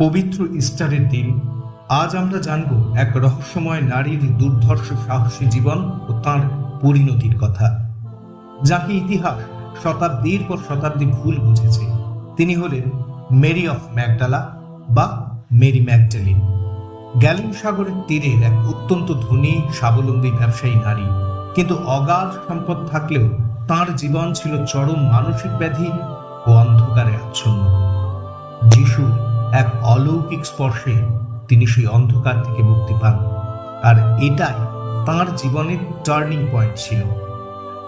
পবিত্র ইস্টারের দিন আজ আমরা জানব এক রহস্যময় নারীর দুর্ধর্ষ সাহসী জীবন ও তাঁর পরিণতির কথা, যাকে ইতিহাস শতাব্দীর পর শতাব্দী ভুল বুঝেছে। তিনি হলেন মেরি অফ ম্যাগডালা বা মেরি ম্যাগডালিন। গ্যালিন সাগরের তীরের এক অত্যন্ত ধনী স্বাবলম্বী ব্যবসায়ী নারী, কিন্তু অগাধ সম্পদ থাকলেও তাঁর জীবন ছিল চরম মানসিক ব্যাধি ও অন্ধকারে আচ্ছন্ন। যিশুর এক অলৌকিক স্পর্শে তিনি সেই অন্ধকার থেকে মুক্তি পান, আর এটাই তাঁর জীবনের টার্নিং পয়েন্ট ছিল।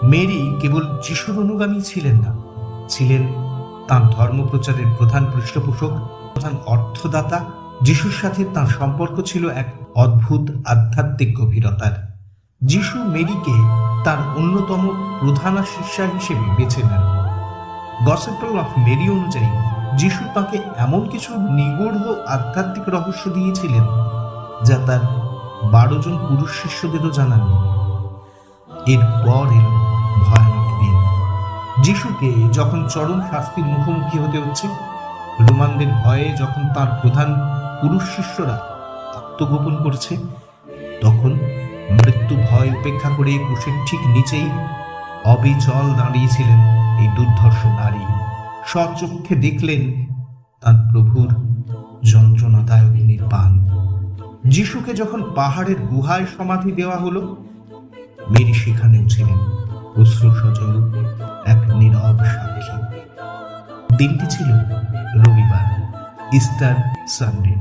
মেরি কেবল যিশুর অনুগামী ছিলেন না, ছিলেন তাঁর ধর্মপ্রচারের প্রধান পৃষ্ঠপোষক, প্রধান অর্থদাতা। যিশুর সাথে তাঁর সম্পর্ক ছিল এক অদ্ভুত আধ্যাত্মিক গভীরতার। যিশু মেরিকে তার অন্যতম প্রধান শিষ্যা হিসেবে বেছে নেন। গসপেল অফ মেরি অনুযায়ী যিশু তাকে এমন কিছু নিগূঢ় আধ্যাত্মিক রহস্য দিয়েছিলেন যা তার 12 জন পুরুষ শিষ্যদেরও জানাননি। এরপর এলো ভয়ানক দিন। যিশুকে যখন চরম শাস্তির মুখোমুখি হতে হচ্ছে, রোমানদের ভয়ে যখন তার প্রধান পুরুষ শিষ্যরা আত্মগোপন করছে, তখন মৃত্যু ভয় উপেক্ষা করে ক্রুশের ঠিক নিচেই অবিচল দাঁড়িয়েছিলেন এই দুর্ধর্ষ নারী। স্বচক্ষে দেখলেন তার প্রভুর যন্ত্রণাদায়ক নির্বাণ। যিশুকে যখন পাহাড়ের গুহায় সমাধি দেওয়া হলো, মেরি সেখানেও ছিলেন, অশ্রু সজল এক নীরব সাক্ষী। দিনটি ছিল রবিবার, ইস্টার সানডে।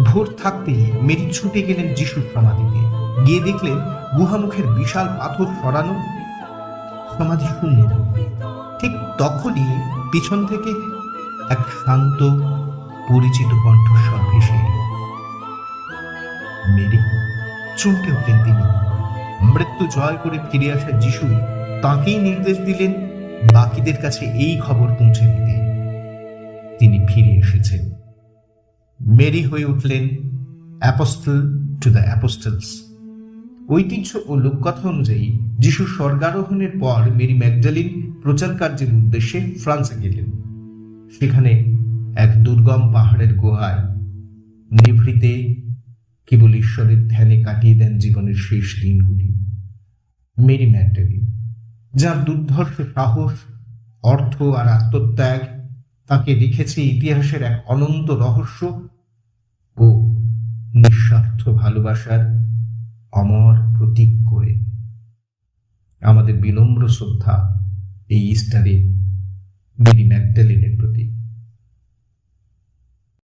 ভোর থাকতেই মেরি ছুটে গেলেন যিশুর সমাধিতে। গিয়ে দেখলেন গুহামুখের বিশাল পাথর সরানো, সমাধি শূন্য। ঠিক তখনই পিছন থেকে এক শান্ত পরিচিত কণ্ঠস্বর ভেসে এল। মেরি! চমকে উঠলেন তিনি। মৃত্যু জয় করে ফিরে আসা যিশু তাঁকেই নির্দেশ দিলেন বাকিদের কাছে এই খবর পৌঁছে দিতে। তিনি ফিরে এসেছেন। মেরি হয়ে উঠলেন অ্যাপোস্টল টু দ্য অ্যাপোস্টলস। ঐতিহ্য ও লোককথা অনুযায়ী যিশু স্বর্গারোহণের পর মেরি ম্যাগডালিন প্রচার কার্যের উদ্দেশ্যে ফ্রান্সে গেলেন। সেখানে এক দুর্গম পাহাড়ের গুহায় নিভৃতে কেবল ঈশ্বরের ধ্যানে কাটিয়ে দেন জীবনের শেষ দিনগুলি। মেরি ম্যাগডালিন, যার দুর্ধর্ষ সাহস, অর্থ আর আত্মত্যাগ তাকে রেখেছে ইতিহাসের এক অনন্ত রহস্য ও নিঃস্বার্থ ভালোবাসার অমর প্রতীক করে। আমাদের বিনম্র শ্রদ্ধা এই ইস্টারে মেরি ম্যাগডালিনের প্রতি।